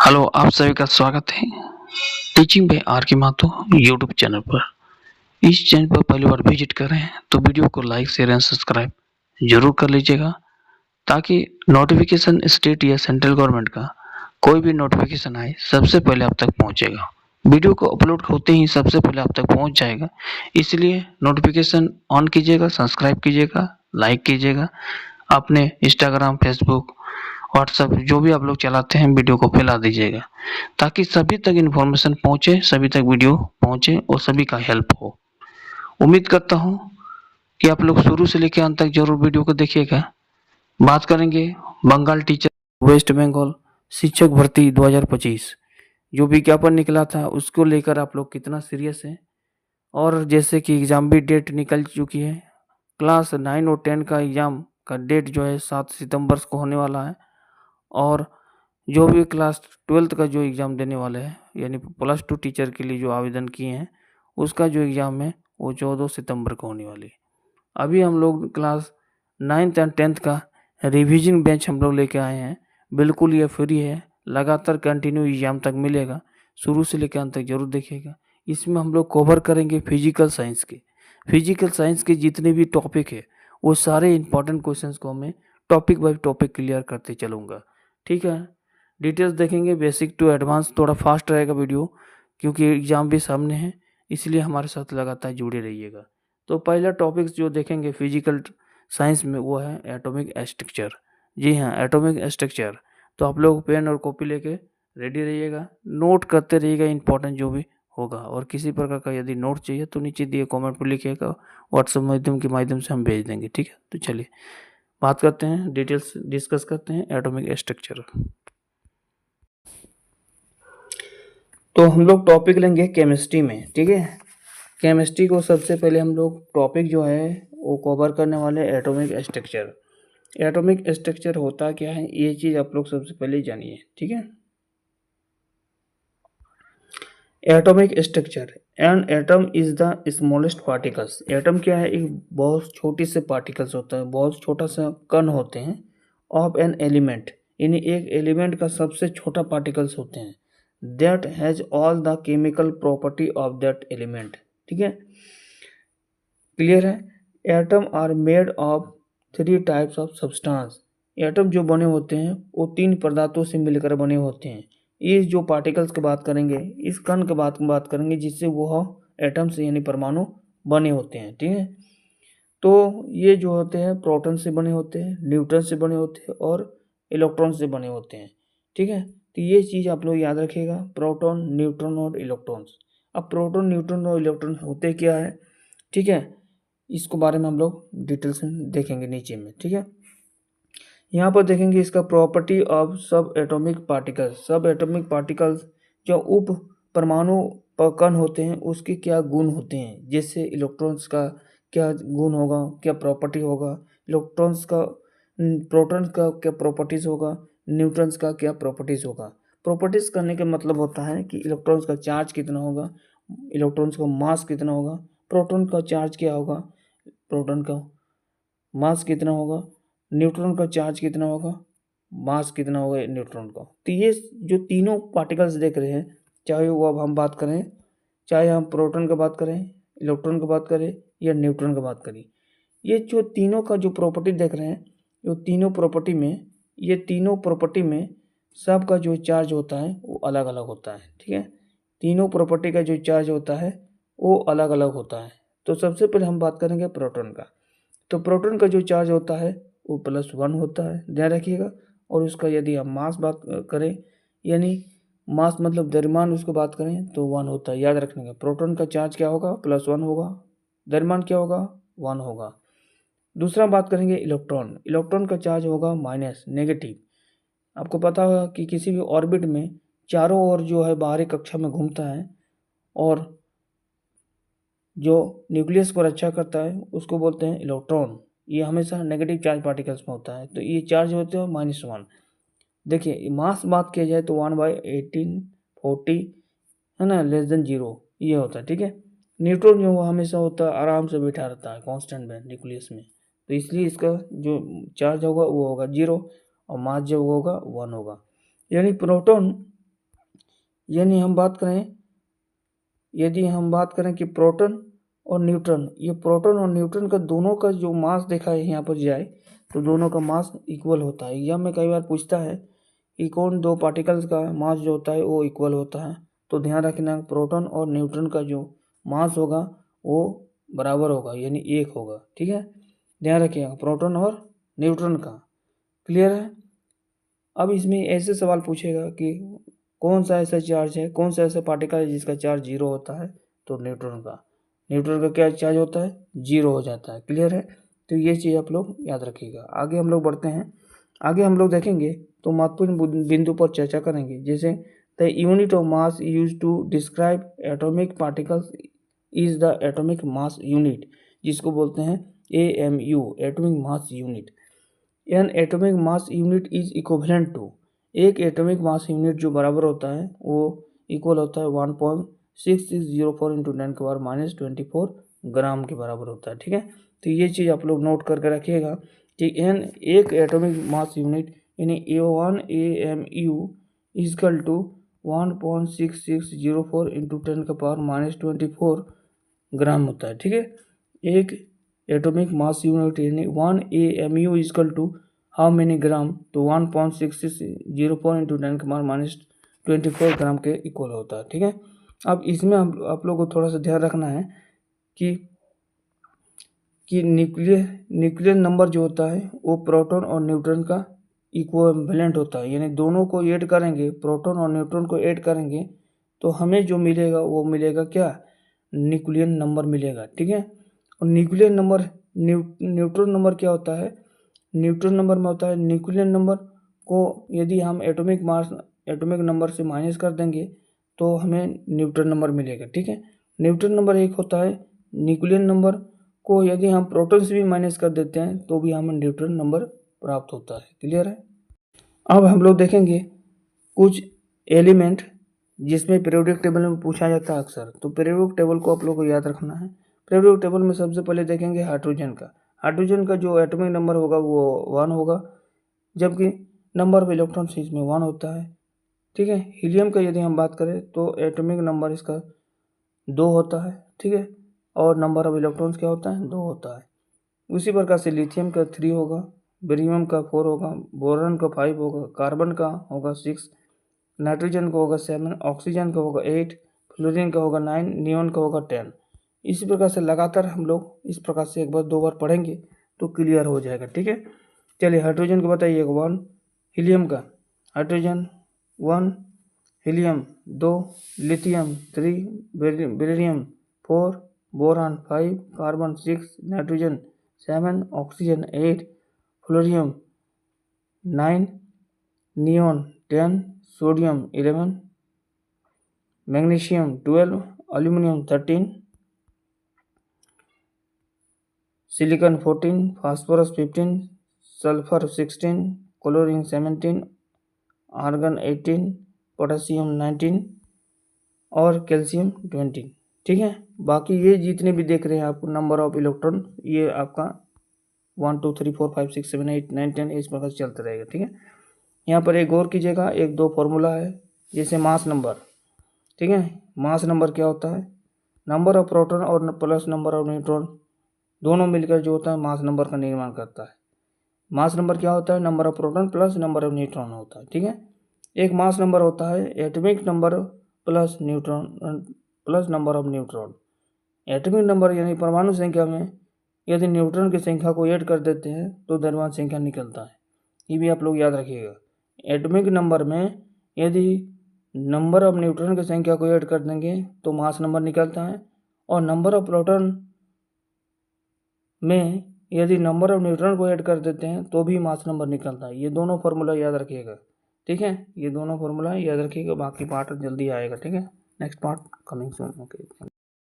Hello, आप सभी का स्वागत है टीचिंग बाय आर के माथुर यूट्यूब चैनल पर। इस चैनल पर पहली बार विजिट कर रहे हैं तो वीडियो को लाइक शेयर एंड सब्सक्राइब जरूर कर लीजिएगा ताकि नोटिफिकेशन स्टेट या सेंट्रल गवर्नमेंट का कोई भी नोटिफिकेशन आए सबसे पहले आप तक पहुंचेगा। वीडियो को अपलोड होते ही सबसे पहले आप तक पहुंच जाएगा, इसलिए नोटिफिकेशन ऑन कीजिएगा, सब्सक्राइब कीजिएगा, लाइक कीजिएगा। अपने इंस्टाग्राम, फेसबुक, व्हाट्सएप जो भी आप लोग चलाते हैं वीडियो को फैला दीजिएगा ताकि सभी तक इन्फॉर्मेशन पहुंचे, सभी तक वीडियो पहुंचे और सभी का हेल्प हो। उम्मीद करता हूं कि आप लोग शुरू से लेकर अंत तक जरूर वीडियो को देखिएगा। बात करेंगे बंगाल टीचर वेस्ट बंगाल शिक्षक भर्ती 2025 जो विज्ञापन निकला था उसको लेकर आप लोग कितना सीरियस हैं। और जैसे कि एग्ज़ाम भी डेट निकल चुकी है, क्लास 9 और 10 का एग्ज़ाम का डेट जो है 7 सितंबर को होने वाला है। और जो भी क्लास 12th का जो एग्ज़ाम देने वाले हैं यानी प्लस 2 टीचर के लिए जो आवेदन किए हैं उसका जो एग्ज़ाम है वो 14 सितंबर को होने वाली है। अभी हम लोग क्लास 9th एंड 10th का रिवीजन बैच हम लोग लेके आए हैं। बिल्कुल ये फ्री है, लगातार कंटिन्यू एग्ज़ाम तक मिलेगा। शुरू से लेकर अंत तक जरूर देखिएगा। इसमें हम लोग कवर करेंगे फिजिकल साइंस के जितने भी टॉपिक है वो सारे इंपॉर्टेंट क्वेश्चंस को मैं टॉपिक बाय टॉपिक क्लियर करते चलूँगा। ठीक है, डिटेल्स देखेंगे बेसिक टू एडवांस। थोड़ा फास्ट रहेगा वीडियो क्योंकि एग्ज़ाम भी सामने है, इसलिए हमारे साथ लगातार जुड़े रहिएगा। तो पहला टॉपिक जो देखेंगे फिजिकल साइंस में वो है एटॉमिक स्ट्रक्चर। जी हाँ, एटॉमिक स्ट्रक्चर। तो आप लोग पेन और कॉपी लेके रेडी रहिएगा, नोट करते रहिएगा इंपॉर्टेंट जो भी होगा। और किसी प्रकार का यदि नोट चाहिए तो नीचे दिए कमेंट पर लिखिएगा, व्हाट्सएप माध्यम से हम भेज देंगे। ठीक है, तो चलिए बात करते हैं, डिटेल्स डिस्कस करते हैं एटॉमिक स्ट्रक्चर। तो हम लोग टॉपिक लेंगे केमिस्ट्री में। ठीक है, केमिस्ट्री को सबसे पहले हम लोग टॉपिक जो है वो कवर करने वाले एटॉमिक स्ट्रक्चर। एटॉमिक स्ट्रक्चर होता क्या है ये चीज़ आप लोग सबसे पहले जानिए। ठीक है, atomic structure. An atom is the smallest particles. Atom क्या है, एक बहुत छोटी से पार्टिकल्स होता है, बहुत छोटा सा कण होते हैं ऑफ एन एलिमेंट, यानी एक एलिमेंट का सबसे छोटा पार्टिकल्स होते हैं that has all the chemical property of that element. ठीक है, क्लियर है। Atom are made of 3 types of substance. Atom जो बने होते हैं वो 3 पदार्थों से मिलकर बने होते हैं। ये जो पार्टिकल्स की बात करेंगे, इस कण की बात करेंगे जिससे वह एटम्स यानी परमाणु बने होते हैं। ठीक है, तो ये जो होते हैं प्रोटॉन से बने होते हैं, न्यूट्रॉन से बने होते हैं और इलेक्ट्रॉन से बने होते हैं। ठीक है, तो ये चीज़ आप लोग याद रखिएगा, प्रोटॉन, न्यूट्रॉन और इलेक्ट्रॉन्स। अब प्रोटॉन, न्यूट्रॉन और इलेक्ट्रॉन होते क्या है, ठीक है, इसको बारे में हम लोग डिटेल से देखेंगे नीचे में। ठीक है, यहाँ पर देखेंगे इसका प्रॉपर्टी ऑफ सब एटॉमिक पार्टिकल्स। सब एटॉमिक पार्टिकल्स जो उप परमाणु कण होते हैं उसके क्या गुण होते हैं, जैसे इलेक्ट्रॉन्स का क्या गुण होगा, क्या प्रॉपर्टी होगा, इलेक्ट्रॉन्स का, प्रोटॉन्स का क्या प्रॉपर्टीज़ होगा, न्यूट्रॉन्स का क्या प्रॉपर्टीज़ होगा। प्रॉपर्टीज़ करने का मतलब होता है कि इलेक्ट्रॉन्स का चार्ज कितना होगा, इलेक्ट्रॉन्स का मास कितना होगा, प्रोटॉन का चार्ज क्या होगा, प्रोटॉन का मास कितना होगा, न्यूट्रॉन का चार्ज कितना होगा, मास कितना होगा न्यूट्रॉन का। तो ये जो तीनों पार्टिकल्स देख रहे हैं, चाहे वो अब हम बात करें, चाहे हम प्रोटॉन का बात करें, इलेक्ट्रॉन का बात करें या न्यूट्रॉन का बात करें, ये जो तीनों का जो प्रॉपर्टी देख रहे हैं, ये तीनों प्रॉपर्टी में सबका जो चार्ज होता है वो अलग अलग होता है। ठीक है, तीनों प्रॉपर्टी का जो चार्ज होता है वो अलग अलग होता है। तो सबसे पहले हम बात करेंगे प्रोटॉन का। तो प्रोटॉन का जो चार्ज होता है वो +1 होता है, ध्यान रखिएगा। और उसका यदि हम मास बात करें, यानी मास मतलब द्रव्यमान उसको बात करें तो 1 होता है, याद रखने का। प्रोटॉन का चार्ज क्या होगा, +1 होगा, द्रव्यमान क्या होगा, 1 होगा। दूसरा बात करेंगे इलेक्ट्रॉन। इलेक्ट्रॉन का चार्ज होगा माइनस, नेगेटिव। आपको पता होगा कि किसी भी ऑर्बिट में चारों ओर जो है बाहरी कक्षा में घूमता है और जो न्यूक्लियस को रक्षा करता है उसको बोलते हैं इलेक्ट्रॉन। ये हमेशा नेगेटिव चार्ज पार्टिकल्स में होता है, तो ये चार्ज होते हैं -1। देखिए मास बात किया जाए तो 1/18 40 है ना, <0 ये होता है। ठीक है, न्यूट्रॉन जो हमेशा होता है आराम से बैठा रहता है कांस्टेंट में न्यूक्लियस में, तो इसलिए इसका जो चार्ज होगा वो होगा 0 और मास जो होगा 1 होगा। यानी प्रोटॉन यानी यदि हम बात करें कि प्रोटॉन और न्यूट्रॉन, ये प्रोटॉन और न्यूट्रॉन का दोनों का जो मास देखा है यहाँ पर जाए तो दोनों का मास इक्वल होता है। एग्जाम में कई बार पूछता है कि कौन दो पार्टिकल्स का मास जो होता है वो इक्वल होता है, तो ध्यान रखना प्रोटॉन और न्यूट्रॉन का जो मास होगा वो बराबर होगा, यानी एक होगा। ठीक है, ध्यान रखिएगा प्रोटॉन और न्यूट्रॉन का। क्लियर है। अब इसमें ऐसे सवाल पूछेगा कि कौन सा ऐसा चार्ज है, कौन सा ऐसा पार्टिकल है जिसका चार्ज 0 होता है, तो न्यूट्रॉन का क्या चार्ज होता है, 0 हो जाता है। क्लियर है, तो ये चीज़ आप लोग याद रखिएगा। आगे हम लोग बढ़ते हैं। आगे हम लोग देखेंगे तो महत्वपूर्ण बिंदु पर चर्चा करेंगे, जैसे the unit of mass use to describe atomic particles is the atomic mass unit, जिसको बोलते हैं AMU, atomic mass unit. An atomic mass unit is equivalent to, एक एटॉमिक मास यूनिट जो बराबर होता है वो इक्वल होता है 1.6604 इंटू 10⁻24 ग्राम के बराबर होता है। ठीक है, तो ये चीज़ आप लोग नोट करके रखिएगा कि एन एक एटॉमिक मास यूनिट यानी A1 AMU is equal to 1.6604 into 10⁻24 gram होता है। ठीक है, एक एटॉमिक मास यूनिट यानी 1 AMU is equal to how many gram, तो 1.6604 इंटू 10⁻24 ग्राम के इक्वल होता है। ठीक है, अब इसमें आप लोग को थोड़ा सा ध्यान रखना है कि न्यूक्लियर नंबर जो होता है वो प्रोटॉन और न्यूट्रॉन का इक्विवेलेंट होता है, यानी दोनों को ऐड करेंगे, प्रोटॉन और न्यूट्रॉन को ऐड करेंगे तो हमें जो मिलेगा वो मिलेगा क्या, न्यूक्लियर नंबर मिलेगा। ठीक है, और न्यूक्लियर नंबर न्यूट्रॉन नंबर क्या होता है, न्यूट्रॉन नंबर में होता है न्यूक्लियर नंबर को यदि हम एटॉमिक नंबर से माइनस कर देंगे तो हमें न्यूट्रॉन नंबर मिलेगा। ठीक है, न्यूट्रॉन नंबर एक होता है, न्यूक्लियर नंबर को यदि हम प्रोटॉन से भी माइनस कर देते हैं तो भी हमें न्यूट्रॉन नंबर प्राप्त होता है। क्लियर है। अब हम लोग देखेंगे कुछ एलिमेंट जिसमें पीरियोडिक टेबल में पूछा जाता है अक्सर, तो पीरियोडिक टेबल को आप लोग को याद रखना है। पीरियोडिक टेबल में सबसे पहले देखेंगे हाइड्रोजन का जो एटॉमिक नंबर होगा वो 1 होगा, जबकि नंबर ऑफ इलेक्ट्रॉन्स इसमें 1 होता है। ठीक है, हीलियम का यदि हम बात करें तो एटॉमिक नंबर इसका 2 होता है। ठीक है, और नंबर ऑफ इलेक्ट्रॉन्स क्या होता है, 2 होता है। उसी प्रकार से लिथियम का 3 होगा, बेरियम का 4 होगा, बोरॉन का 5 होगा, कार्बन का होगा 6, नाइट्रोजन का होगा 7, ऑक्सीजन का होगा 8, फ्लोरीन का होगा 9, नियॉन का होगा 10। इसी प्रकार से लगातार हम लोग इस प्रकार से एक बार 2 बार पढ़ेंगे तो क्लियर हो जाएगा। ठीक है, चलिए हाइड्रोजन का बताइए 1, हीलियम का hydrogen 1, helium 2, lithium 3, beryllium 4, boron 5, carbon 6, nitrogen 7, oxygen 8, fluorine 9, neon 10, sodium 11, magnesium 12, aluminium 13, silicon 14, phosphorus 15, sulphur 16, chlorine 17, argon 18, potassium 19 और कैल्शियम 20। ठीक है, बाकी ये जितने भी देख रहे हैं आपको नंबर ऑफ इलेक्ट्रॉन, ये आपका 1 2 3 4 5 6 7 8 9 10 इस प्रकार से चलता रहेगा। ठीक है, यहाँ पर एक गौर कीजिएगा, एक दो फॉर्मूला है, जैसे मास नंबर। ठीक है, मास नंबर क्या होता है, नंबर ऑफ प्रोटॉन और प्लस नंबर ऑफ न्यूट्रॉन दोनों मिलकर जो होता है मास नंबर का निर्माण करता है। मास नंबर क्या होता है, number of proton plus number of neutron होता है। ठीक है, एक मास नंबर होता है atomic number plus number of neutron. Atomic number यानी परमाणु संख्या में यदि न्यूट्रॉन की संख्या को ऐड कर देते हैं तो द्रव्यमान संख्या निकलता है, ये भी आप लोग याद रखिएगा। एटॉमिक नंबर में यदि नंबर ऑफ न्यूट्रॉन की संख्या को ऐड कर देंगे तो मास नंबर निकलता है, और नंबर ऑफ प्रोटॉन में यदि नंबर ऑफ न्यूट्रॉन को ऐड कर देते हैं तो भी मास नंबर निकलता है। ये दोनों फार्मूला याद रखिएगा। ठीक है, ये दोनों फार्मूला याद रखिएगा, बाकी पार्ट जल्दी आएगा। ठीक है, next part coming soon. Okay.